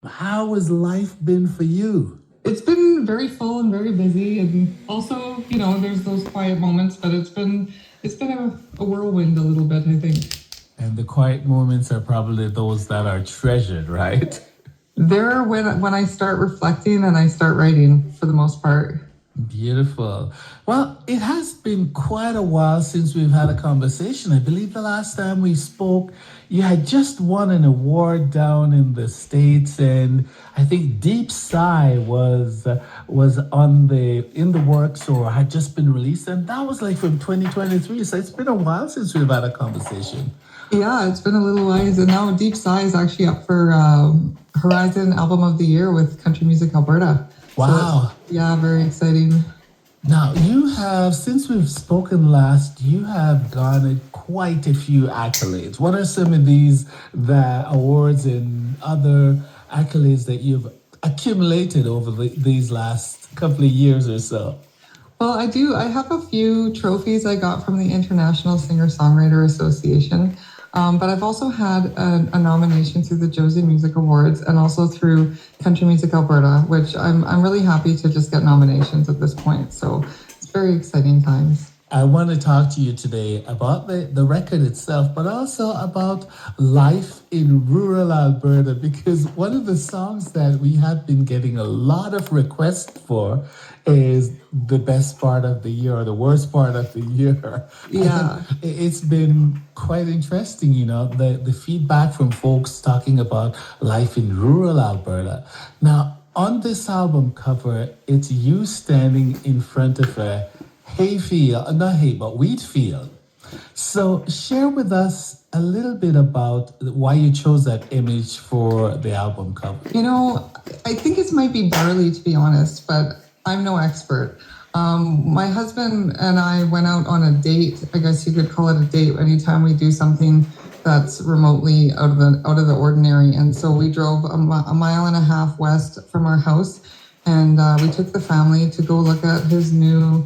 How has life been for you? It's been very full and very busy, and also, there's those quiet moments, but it's been a whirlwind a little bit, I think. And the quiet moments are probably those that are treasured, right? There, when I start reflecting and I start writing, for the most part. Beautiful. Well, it has been quite a while since we've had a conversation. I believe the last time we spoke, you had just won an award down in the States, and I think Deep Sigh was on the in the works or had just been released, and that was like from 2023. So it's been a while since we've had a conversation. Yeah, it's been a little while, and now Deep Sigh is actually up for Horizon Album of the Year with Country Music Alberta. So that's, Wow. yeah, very exciting. Now, you have, since we've spoken last, you have garnered quite a few accolades. What are some of the awards and other accolades that you've accumulated over these last couple of years or so? Well, I do. I have a few trophies I got from the International Singer-Songwriter Association, but I've also had a nomination through the Josie Music Awards and also through Country Music Alberta, which I'm really happy to just get nominations at this point. So it's very exciting times. I want to talk to you today about the record itself, but also about life in rural Alberta, because one of the songs that we have been getting a lot of requests for is the best part of the year or the worst part of the year. And Yeah. it's been quite interesting, the feedback from folks talking about life in rural Alberta. Now, on this album cover, it's you standing in front of a hayfield, not hay, but wheat field. So share with us a little bit about why you chose that image for the album cover. I think it might be barley, to be honest, but I'm no expert. My husband and I went out on a date. I guess you could call it a date anytime we do something that's remotely out of the ordinary. And so we drove a mile and a half west from our house, and we took the family to go look at his new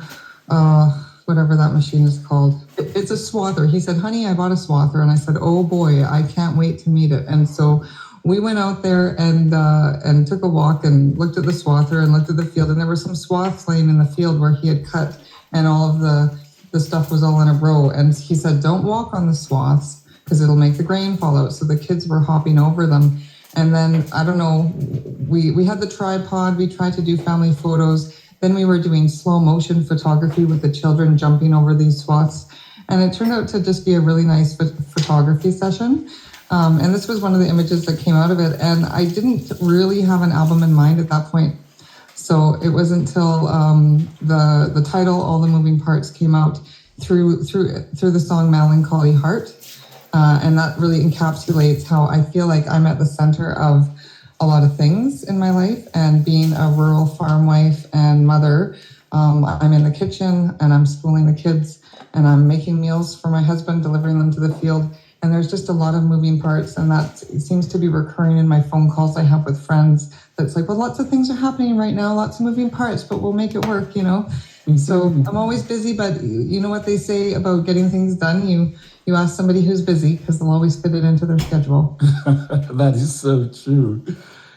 whatever that machine is called. It's a swather. He said, "Honey, I bought a swather," and I said, "Oh boy, I can't wait to meet it." And so we went out there and took a walk and looked at the swather and looked at the field, and there were some swaths laying in the field where he had cut, and all of the stuff was all in a row. And he said, "Don't walk on the swaths because it'll make the grain fall out." So the kids were hopping over them. And then, I don't know, we had the tripod, we tried to do family photos. Then we were doing slow motion photography with the children jumping over these swaths. And it turned out to just be a really nice photography session. And this was one of the images that came out of it. And I didn't really have an album in mind at that point. So it wasn't until the title, All the Moving Parts, came out through the song Melancholy Heart. And that really encapsulates how I feel like I'm at the center of a lot of things in my life. And being a rural farm wife and mother, I'm in the kitchen and I'm schooling the kids and I'm making meals for my husband, delivering them to the field. And there's just a lot of moving parts, and that seems to be recurring in my phone calls I have with friends. That's like, well, lots of things are happening right now, lots of moving parts, but we'll make it work. So I'm always busy, but you know what they say about getting things done? You ask somebody who's busy because they'll always fit it into their schedule. That is so true.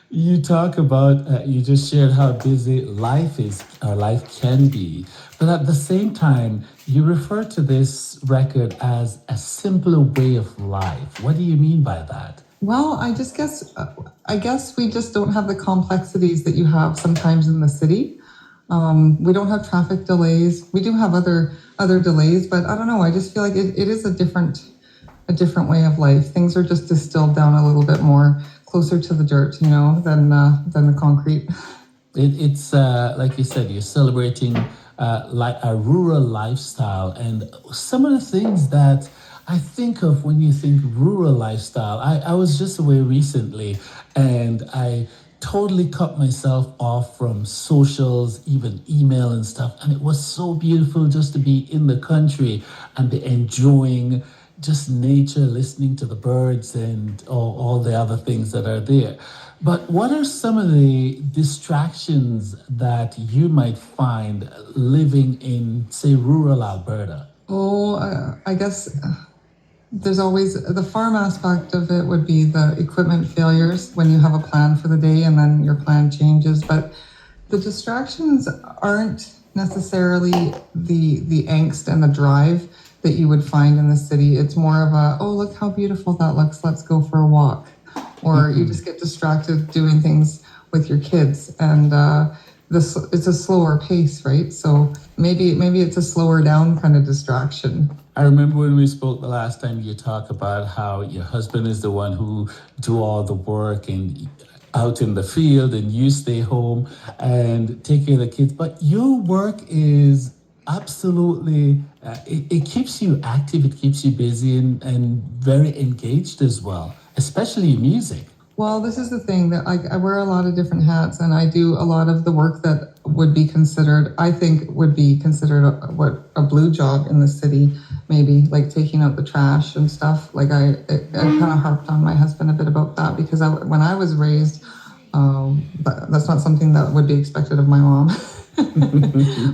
You talk about, you just shared how busy life is, or life can be. But at the same time, you refer to this record as a simpler way of life. What do you mean by that? Well, I guess we just don't have the complexities that you have sometimes in the city. We don't have traffic delays. We do have other delays, but I don't know. I just feel like it is a different way of life. Things are just distilled down a little bit more closer to the dirt, than the concrete. It's like you said, you're celebrating like a rural lifestyle, and some of the things that I think of when you think rural lifestyle. I was just away recently, and I totally cut myself off from socials, even email and stuff, and it was so beautiful just to be in the country and be enjoying just nature, listening to the birds and all the other things that are there. But what are some of the distractions that you might find living in, say, rural Alberta? Oh, I guess there's always the farm aspect of it would be the equipment failures when you have a plan for the day and then your plan changes. But the distractions aren't necessarily the angst and the drive that you would find in the city. It's more of a, oh, look how beautiful that looks, let's go for a walk. Or you just get distracted doing things with your kids, and this it's a slower pace, right? So maybe it's a slower down kind of distraction. I remember when we spoke the last time, you talked about how your husband is the one who do all the work and out in the field, and you stay home and take care of the kids. But your work is absolutely, it keeps you active, it keeps you busy and very engaged as well, especially music. Well, this is the thing that I wear a lot of different hats, and I do a lot of the work that would be considered, I think, would be considered a blue job in the city, maybe like taking out the trash and stuff. Like I kind of harped on my husband a bit about that because when I was raised, that's not something that would be expected of my mom,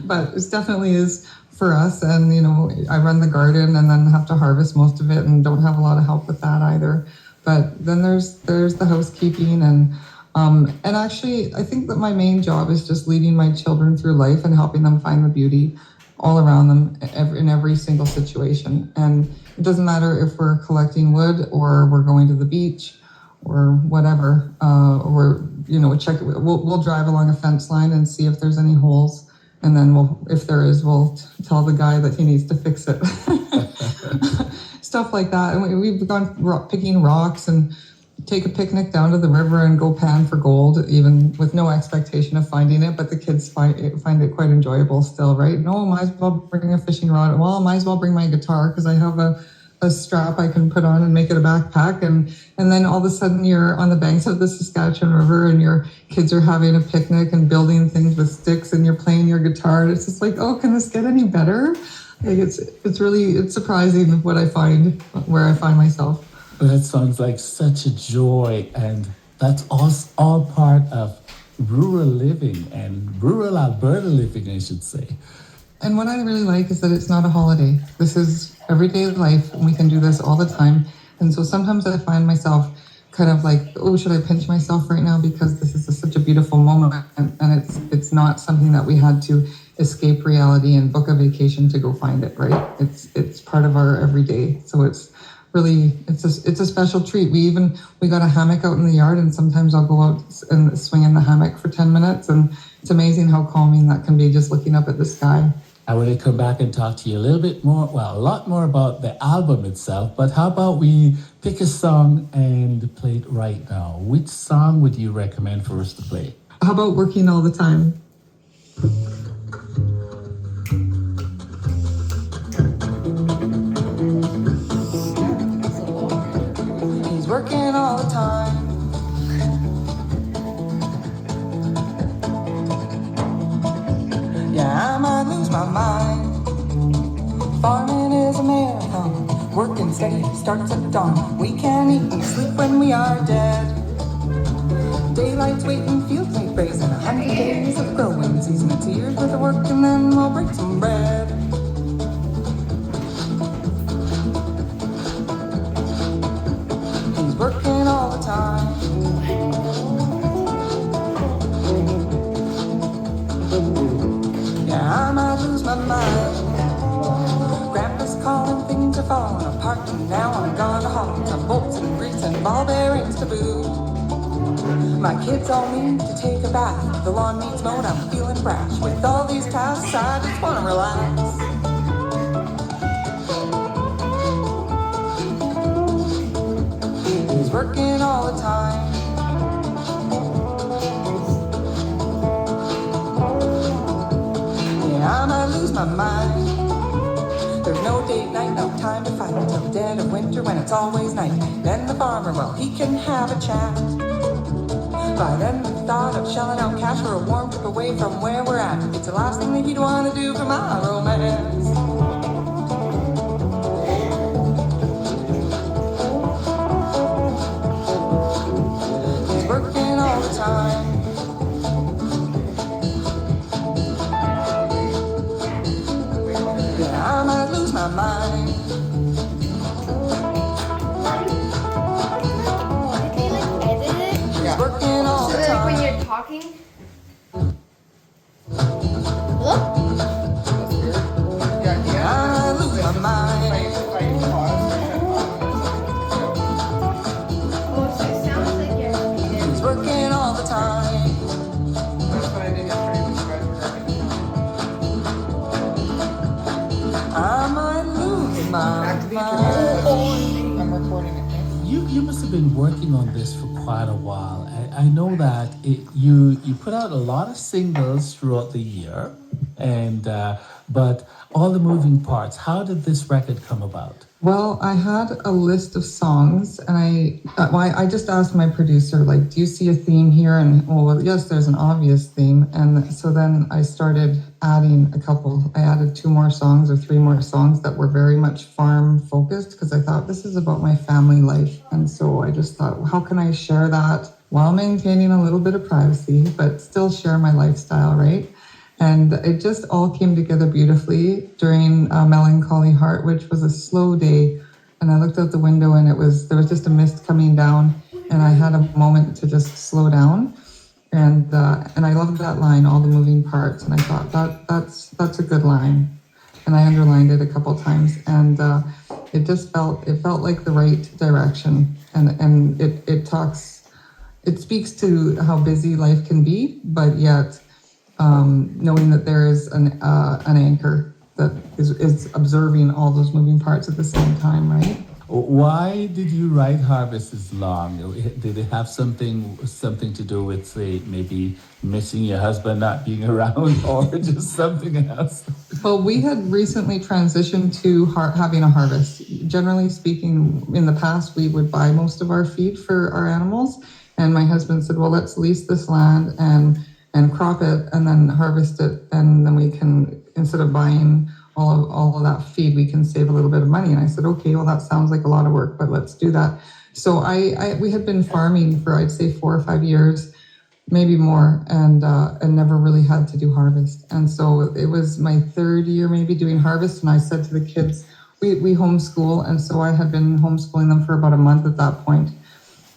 but it definitely is for us. And I run the garden and then have to harvest most of it, and don't have a lot of help with that either. But then there's the housekeeping and actually I think that my main job is just leading my children through life and helping them find the beauty all around them in every single situation. And it doesn't matter if we're collecting wood or we're going to the beach or whatever. Or we'll drive along a fence line and see if there's any holes, and then if there is, we'll tell the guy that he needs to fix it. Stuff like that. And we've gone picking rocks and take a picnic down to the river and go pan for gold, even with no expectation of finding it. But the kids find it quite enjoyable still, right? No, might as well bring a fishing rod. Well, might as well bring my guitar because I have a strap I can put on and make it a backpack. And then all of a sudden you're on the banks of the Saskatchewan River and your kids are having a picnic and building things with sticks and you're playing your guitar. And it's just like, oh, can this get any better? Like it's surprising what I find, where I find myself. That sounds like such a joy, and that's all part of rural living and rural Alberta living, I should say. And what I really like is that it's not a holiday. This is everyday life, and we can do this all the time. And so sometimes I find myself kind of like, oh, should I pinch myself right now because this is such a beautiful moment, and it's not something that we had to escape reality and book a vacation to go find it, right? It's part of our everyday. So it's really it's a special treat. We got a hammock out in the yard, and sometimes I'll go out and swing in the hammock for 10 minutes, and it's amazing how calming that can be, just looking up at the sky. I want to come back and talk to you a little bit more, well, a lot more about the album itself, but how about we pick a song and play it right now? Which song would you recommend for us to play? How about Working All the Time? He's working all the time. Yeah, I might lose my mind. Farming is a marathon. Working steady starts at dawn. We can't eat and sleep when we are dead. Daylight's waiting, fields made brazen. 100 days of growing, season of tears with the work, and then we'll break some bread. He's working all the time. Yeah, I might lose my mind. Grandpa's calling, things are falling apart, and now I'm gonna haul some bolts and grease and ball bearings to boot. My kids all need to take a bath. The lawn needs mowed, I'm feeling brash. With all these tasks, I just wanna relax. He's working all the time. Yeah, I might lose my mind. There's no date night, no time to fight until the dead of winter when it's always night. Then the farmer, well, he can have a chat. By then the thought of shelling out cash for a warm trip away from where we're at, it's the last thing that he'd want to do for my romance. He's working all the time. Yeah, I might lose my mind. talking? Hello? I lose my mind. Oh, so it sounds like you're muted. It's working all the time. I might lose my mind. I'm recording it. You must have been working on this for quite a while. I know that you put out a lot of singles throughout the year, and but all the moving parts. How did this record come about? Well, I had a list of songs, and I just asked my producer, like, do you see a theme here? And well, yes, there's an obvious theme. And so then I started adding a couple. I added 2 more songs or 3 more songs that were very much farm focused because I thought this is about my family life. And so I just thought, how can I share that while maintaining a little bit of privacy, but still share my lifestyle, right? And it just all came together beautifully during Melancholy Heart, which was a slow day. And I looked out the window and there was just a mist coming down, and I had a moment to just slow down. And I loved that line, all the moving parts. And I thought that's a good line. And I underlined it a couple times, and it felt like the right direction. And it speaks to how busy life can be, but yet knowing that there is an anchor that is observing all those moving parts at the same time, right? Why did you write Harvest is Long? Did it have something to do with, say, maybe missing your husband not being around, or just something else? Well, we had recently transitioned to having a harvest. Generally speaking, in the past, we would buy most of our feed for our animals. And my husband said, well, let's lease this land and crop it and then harvest it. And then we can, instead of buying all of that feed, we can save a little bit of money. And I said, okay, well, that sounds like a lot of work, but let's do that. So we had been farming for, I'd say, 4 or 5 years, maybe more, and never really had to do harvest. And so it was my 3rd year maybe doing harvest. And I said to the kids, we homeschool. And so I had been homeschooling them for about a month at that point.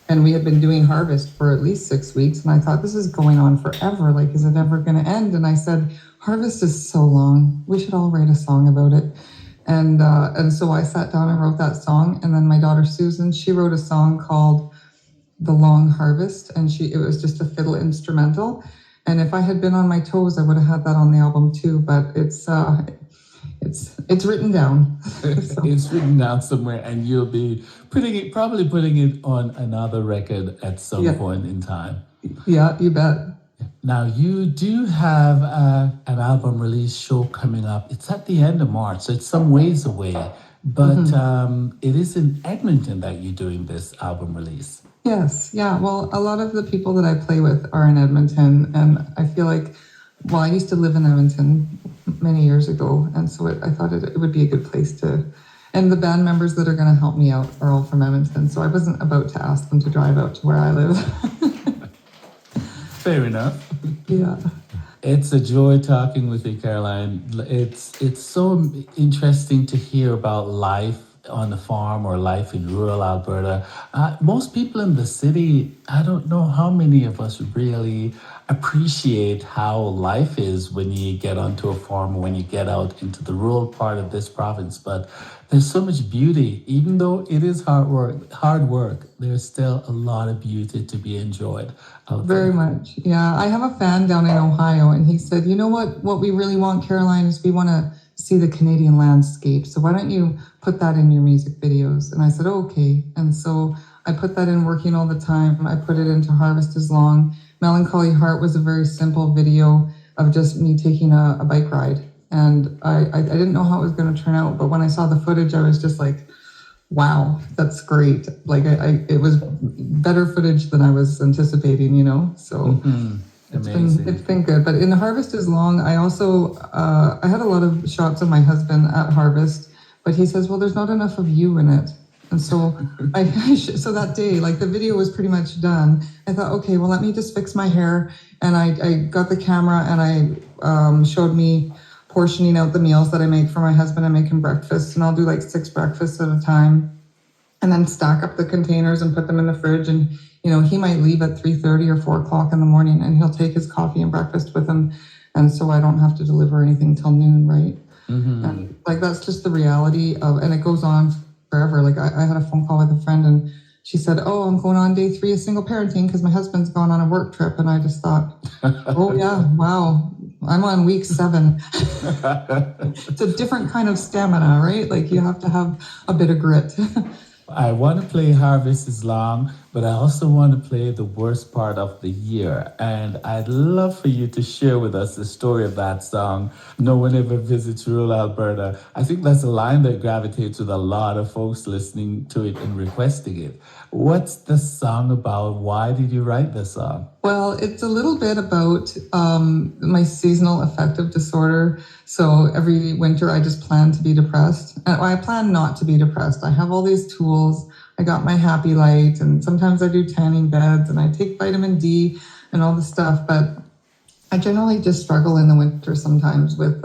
And we had been doing harvest for at least 6 weeks. And I thought, this is going on forever. Like, is it ever going to end? And I said, harvest is so long. We should all write a song about it. And so I sat down and wrote that song. And then my daughter, Susan, she wrote a song called The Long Harvest. And it was just a fiddle instrumental. And if I had been on my toes, I would have had that on the album too. But it's written down. So. It's written down somewhere, and you'll be probably putting it on another record at some point in time. Yeah, you bet. Now, you do have an album release show coming up. It's at the end of March, so it's some ways away. But it is in Edmonton that you're doing this album release. Yes, yeah. Well, a lot of the people that I play with are in Edmonton, and I feel like, well, I used to live in Edmonton many years ago, and so I thought it would be a good place to. And the band members that are going to help me out are all from Edmonton, so I wasn't about to ask them to drive out to where I live. Fair enough. Yeah. It's a joy talking with you, Caroline. It's so interesting to hear about life on the farm or life in rural Alberta. Most people in the city, I don't know how many of us really appreciate how life is when you get onto a farm, when you get out into the rural part of this province. But there's so much beauty. Even though it is hard work, there's still a lot of beauty to be enjoyed out there. Very much. Yeah. I have a fan down in Ohio, and he said, you know what we really want, Caroline, is we want to see the Canadian landscape. So why don't you put that in your music videos? And I said, okay. And so I put that in working all the time. I put it into Harvest is Long. Melancholy Heart was a very simple video of just me taking a bike ride. And I didn't know how it was going to turn out, but when I saw the footage, I was just like, wow, that's great. Like it was better footage than I was anticipating, you know? So it's been good. But in Harvest is Long, I also, I had a lot of shots of my husband at Harvest, but he says, well, there's not enough of you in it. And so so that day, like the video was pretty much done. I thought, okay, well, let me just fix my hair. And I got the camera and I showed me portioning out the meals that I make for my husband. I'm making breakfast, and I'll do like 6 breakfasts at a time and then stack up the containers and put them in the fridge. And he might leave at 3:30 or 4 o'clock in the morning, and he'll take his coffee and breakfast with him, and so I don't have to deliver anything till noon, right? And like that's just the reality of, and it goes on forever. Like I had a phone call with a friend, and she said, "Oh, I'm going on day 3 of single parenting because my husband's gone on a work trip," and I just thought, "Oh yeah, wow." I'm on week 7. It's a different kind of stamina, right? Like you have to have a bit of grit. I want to play Harvest is Long, but I also want to play the worst part of the year. And I'd love for you to share with us the story of that song. No one ever visits rural Alberta. I think that's a line that gravitates with a lot of folks listening to it and requesting it. What's the song about? Why did you write the song? Well, it's a little bit about my seasonal affective disorder. So every winter, I just plan to be depressed. And I plan not to be depressed. I have all these tools. I got my happy light, and sometimes I do tanning beds, and I take vitamin D and all this stuff. But I generally just struggle in the winter sometimes with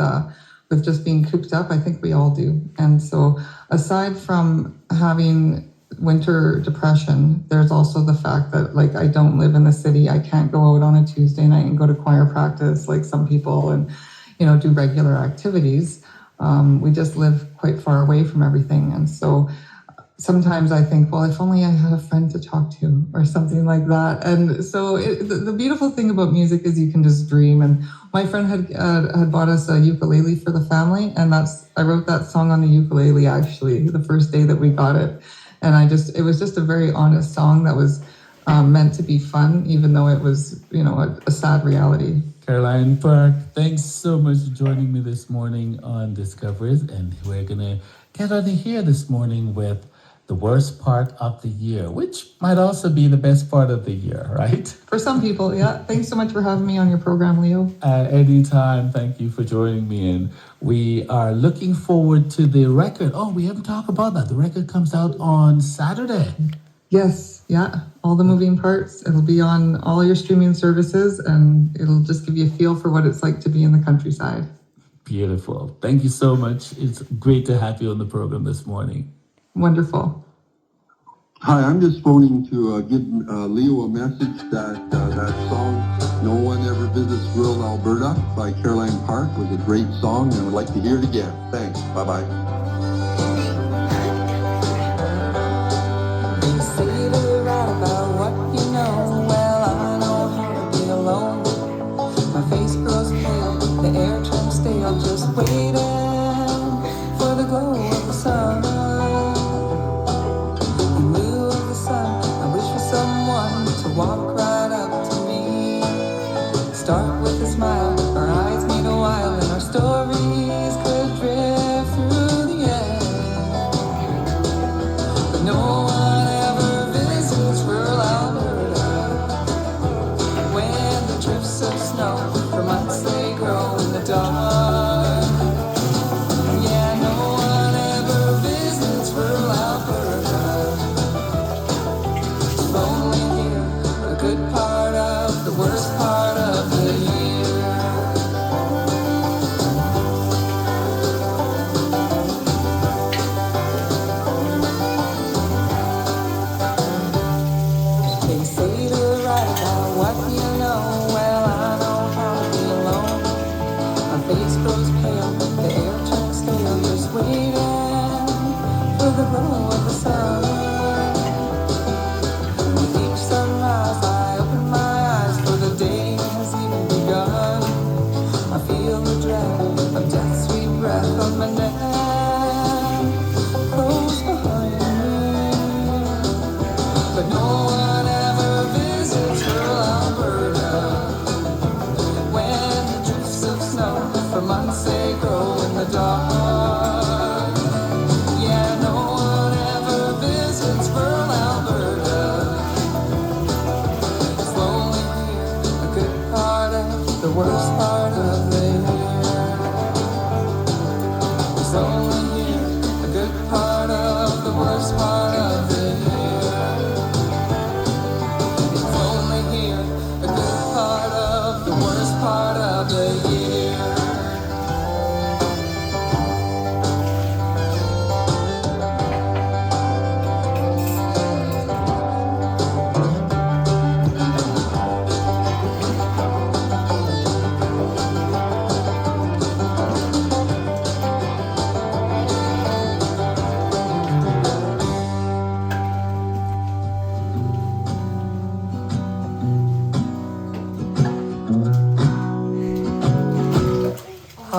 just being cooped up. I think we all do. And so, aside from having winter depression, there's also the fact that like I don't live in the city. I can't go out on a Tuesday night and go to choir practice like some people, and do regular activities. We just live quite far away from everything, and so sometimes I think, well, if only I had a friend to talk to or something like that. And so the beautiful thing about music is you can just dream. And my friend had bought us a ukulele for the family, and I wrote that song on the ukulele actually the first day that we got it. And it was just a very honest song that was meant to be fun, even though it was, a sad reality. Caroline Park, thanks so much for joining me this morning on Discoveries. And we're going to get on here this morning with the worst part of the year, which might also be the best part of the year, right? For some people, yeah. Thanks so much for having me on your program, Leo. Anytime. Thank you for joining me. And we are looking forward to the record. Oh, we haven't talked about that. The record comes out on Saturday. Yes, yeah. All the moving parts. It'll be on all your streaming services, and it'll just give you a feel for what it's like to be in the countryside. Beautiful. Thank you so much. It's great to have you on the program this morning. Wonderful. Hi, I'm just phoning to give Leo a message that that song, No One Ever Visits Rural Alberta by Caroline Park was a great song, and I would like to hear it again. Thanks. Bye-bye. You say to write about what you know. Well, I know how to be alone. My face grows pale, the air turns stale, just waiting for the glow of the sun. In lieu of the sun, I wish for someone to walk right up to me. Start with a smile, our eyes meet a while, and our stories could drift through the air. But no one ever visits rural Alberta. When the drifts of snow for months they grow in the dark. Yeah, no one ever visits rural Alberta. It's lonely here, a good part of the worst part of the year. They say to write about what you know. Well, I know how to be alone. My face grows pale, the air turns stale, just waiting for the glow of the sun. With each sunrise, I open my eyes, for the day has even begun. I feel the dread of death's sweet breath on my neck, close behind me. But no one ever visits rural Alberta. When the drifts of snow for months they grow in the dark. Yeah, no one ever visits rural Alberta. It's lonely here, a good part of the worst part of the year. It's lonely here, a good part of the worst part of the year. It's only here, a good part of the worst part of the year.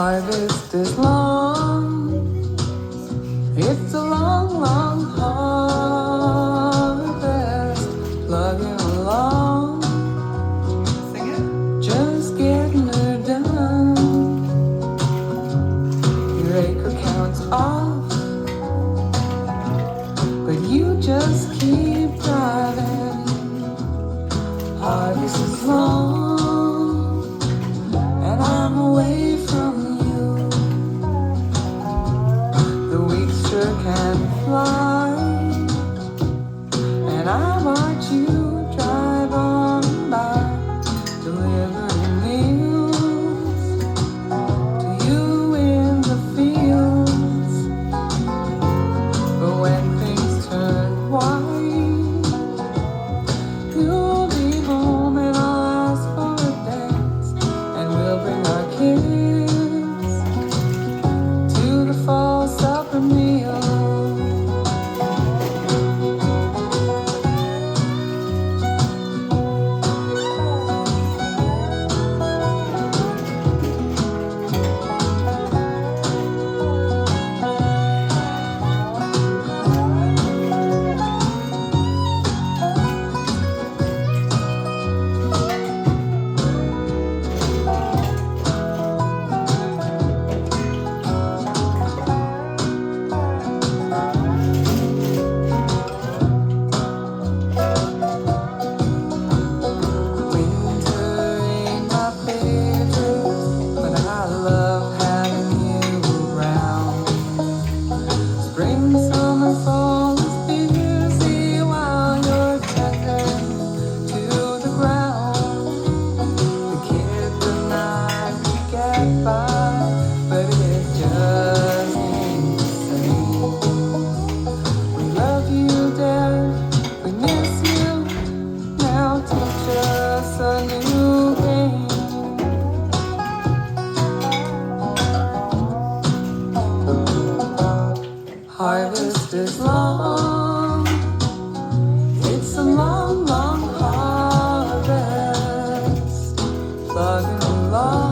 Harvest is long. It's a long, long harvest. Plugging along. Sing it. Just getting her done. Your acre counts off, but you just keep driving. Harvest is long, and I'm away from you. The weeks sure can fly, and I watch you drive on by, delivering news to you in the fields. But when things turn white, you'll be home and I'll ask for a dance, and we'll bring our kids to the fall supper meal. Winter ain't my favorite, but I love having you around. Spring, summer, fall is busy while you're tending to the ground. The kids and I, we get by, but it just ain't the same. We love you, Dad, we miss you. Now teach us a new game. Harvest is long. It's a long, long harvest. Plugging along.